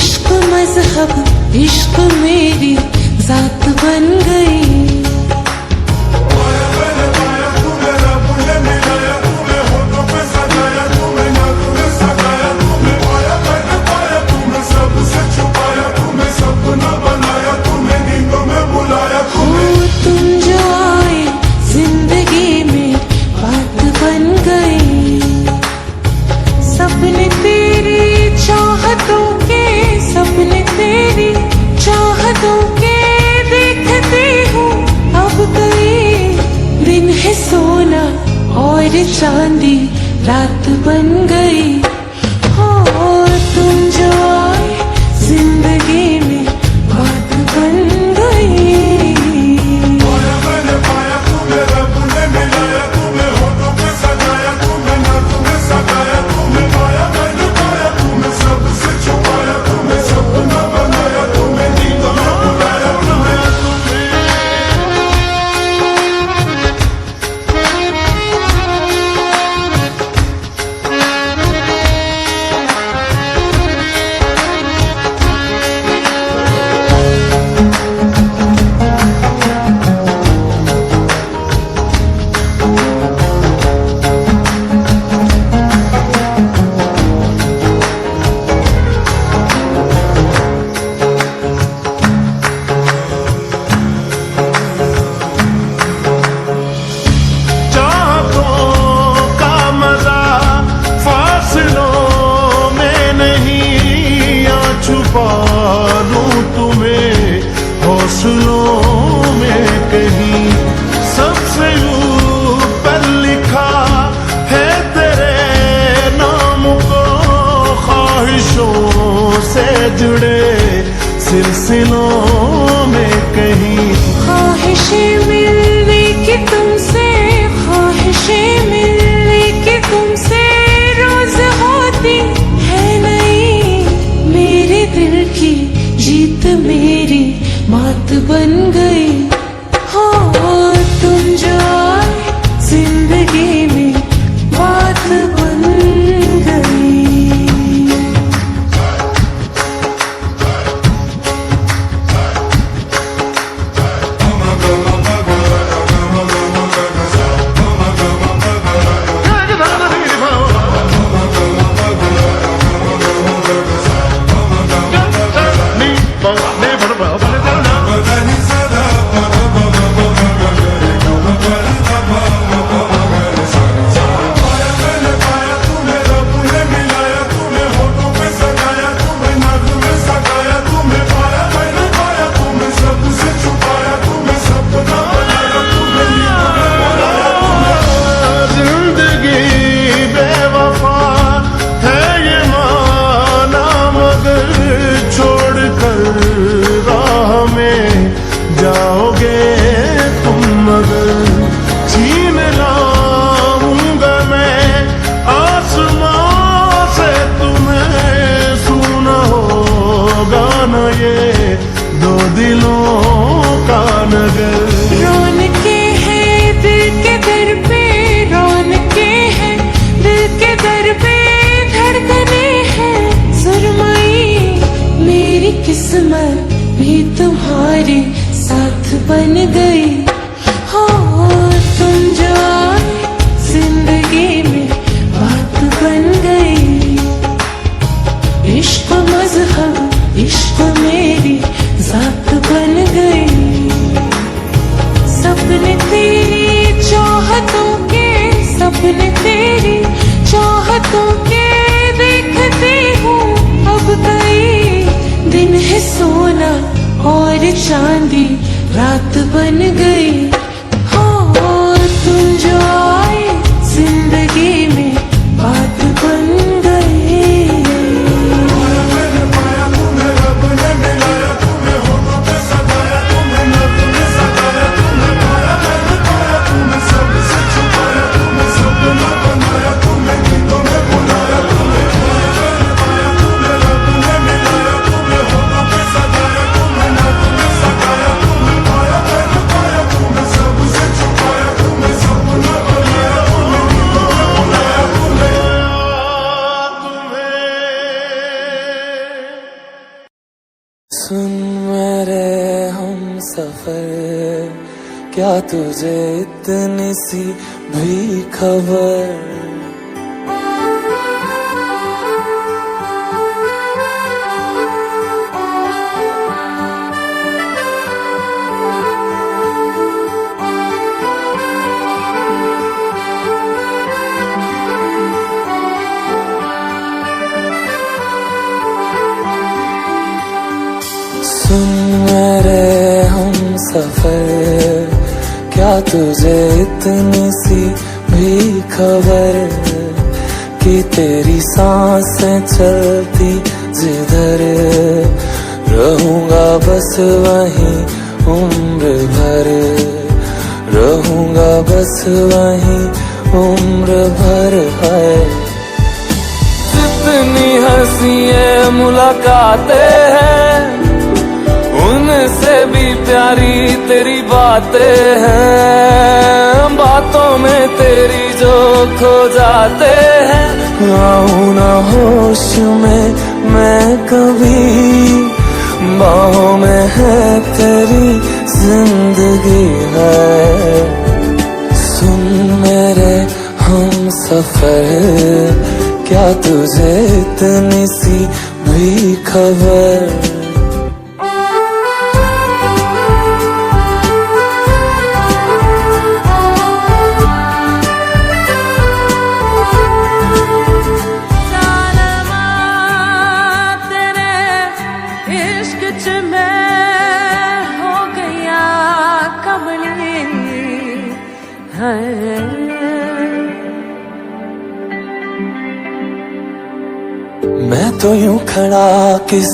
इश्क मजहब इश्क मेरी जात बन गई। सपने तेरी चाहतों के देखती हूँ अब कई दिन है सोना और चांदी रात बन गई। हो तुम जो आए जिंदगी में बात बन गई। हौसलों में कहीं सबसे ऊपर लिखा है तेरे नाम को, ख्वाहिशों से जुड़े सिलसिलों में कहीं। ख्वाहिशें मिलने की तुमसे, ख्वाहिशें मिलने की तुमसे रोज होती है नहीं। मेरे दिल की जीत मेरी मात बन गई। हो तुम जो आए जिंदगी में बात बन गई। जाओगे तुम मगर छीन लाऊंगा मैं आसमां से तुम्हें। सुना होगा न ये दो दिलों का नगर। रौनके हैं दिल के दर पे, रौनके हैं दिल के दर पे, धड़कने हैं सुरमई। मेरी किस्मत भी तुम्हारे साथ बन गई। हो तुम जो आए जिंदगी में बात बन गई। इश्क मजहब इश्क मेरी जात बन गई। सपने तेरी चाहतों के, सपने तेरी चाहतों के देखती हूँ अब कई दिन है सोना और चांदी रात बन गई। हो तुम जो आए जिंदगी में बात बन गई। सुन मेरे हम सफर, क्या तुझे इतनी सी भी खबर? सुन मेरे हम सफर, क्या तुझे इतनी सी भी खबर कि तेरी सांसें चलती जिधर, रहूंगा बस वहीं उम्र भर, रहूंगा बस वहीं उम्र भर है। जितनी हंसी मुलाकातें हैं, उनसे भी प्यारी तेरी बातें हैं, बातों में तेरी जो खो जाते हैं। आऊं ना होश में मैं कभी, बाहों में है तेरी जिंदगी है। सुन मेरे हम सफर, क्या तुझे इतनी सी भी खबर? मैं तो यूं खड़ा किस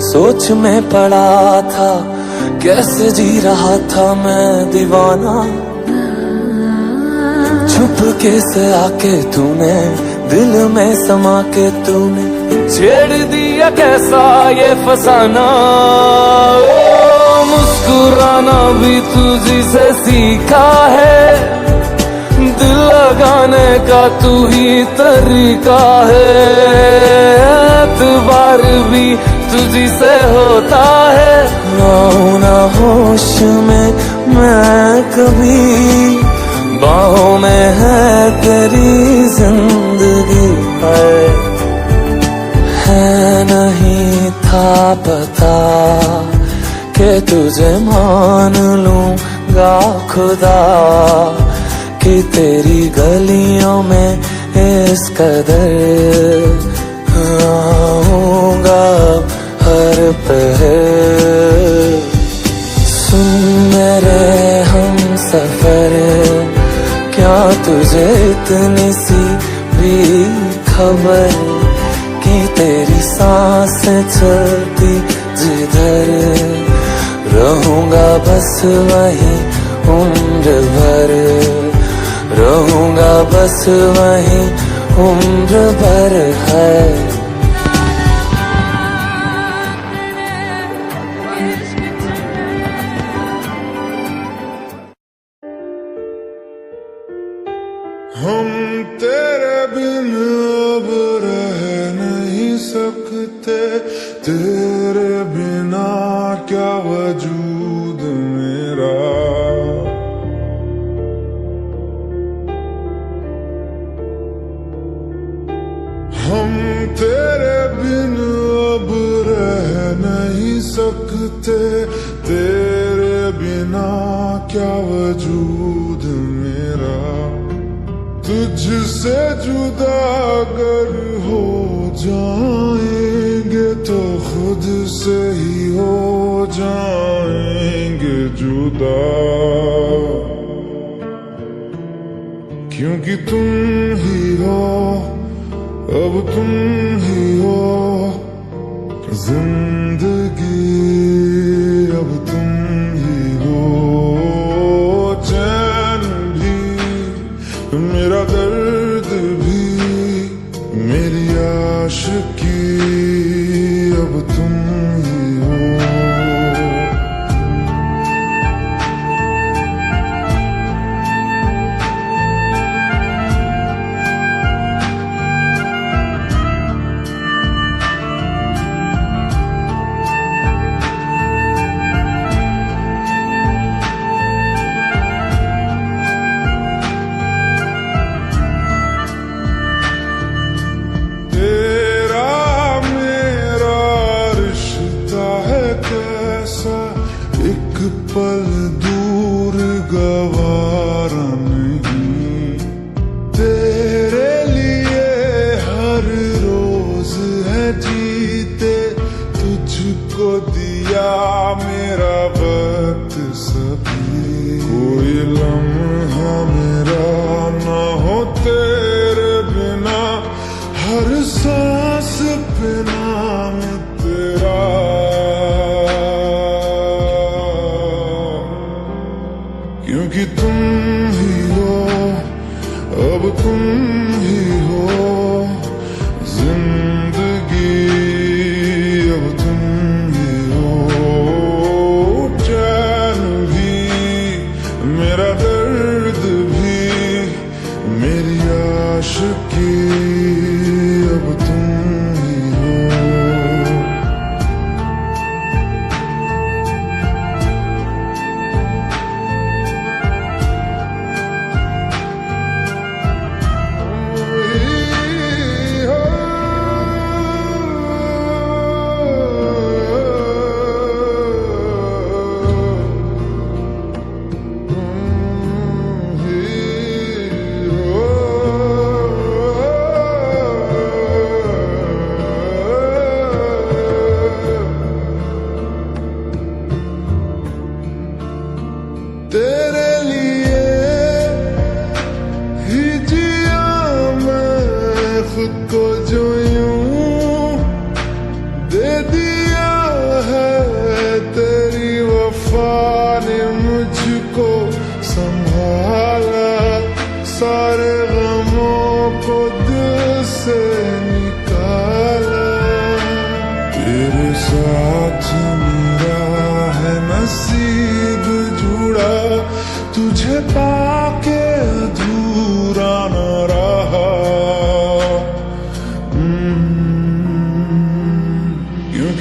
सोच में पड़ा था, कैसे जी रहा था मैं दीवाना। छुप के से आके तूने दिल में समा के तूने छेड़ दिया कैसा ये फसाना। मुस्कुराना भी तुझी से सीखा है, दिल लगाने का तू ही तरीका है। एतबार भी तुझी से होता है, आऊं ना होश में मैं कभी, बाहों में है तेरी जिंदगी है नहीं था पता कि तुझे मान लूंगा खुदा, कि तेरी गलियों में इस कदर आऊंगा हर पहर। सुन मेरे हम सफर, क्या तुझे इतनी सी भी खबर कि तेरी सांसें चलती जिधर, रहूंगा बस वहीं उम्र भर, रहूंगा बस वहीं उम्र भर है। हम तेरे बिन अब रह नहीं सकते, तेरे बिना क्या वजूद मेरा। हम तेरे बिन अब रह नहीं सकते, तेरे बिना क्या वजूद मेरा। तुझसे जुदा अगर हो जाएंगे तो खुद से ही हो जाएंगे जुदा, क्योंकि तुम ही हो, अब तुम ही हो जिंदगी, अब तुम ही हो चैन भी, मेरा दर्द भी, मेरी आशिकी, अब तुम ही हो।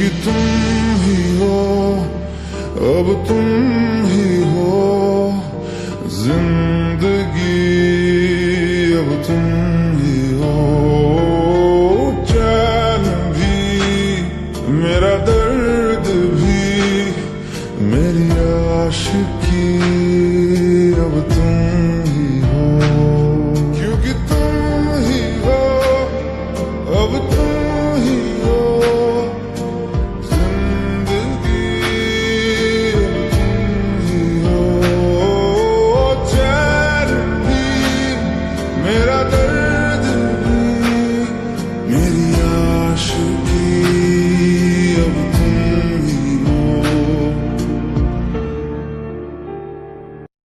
कि तुम ही हो, अब तुम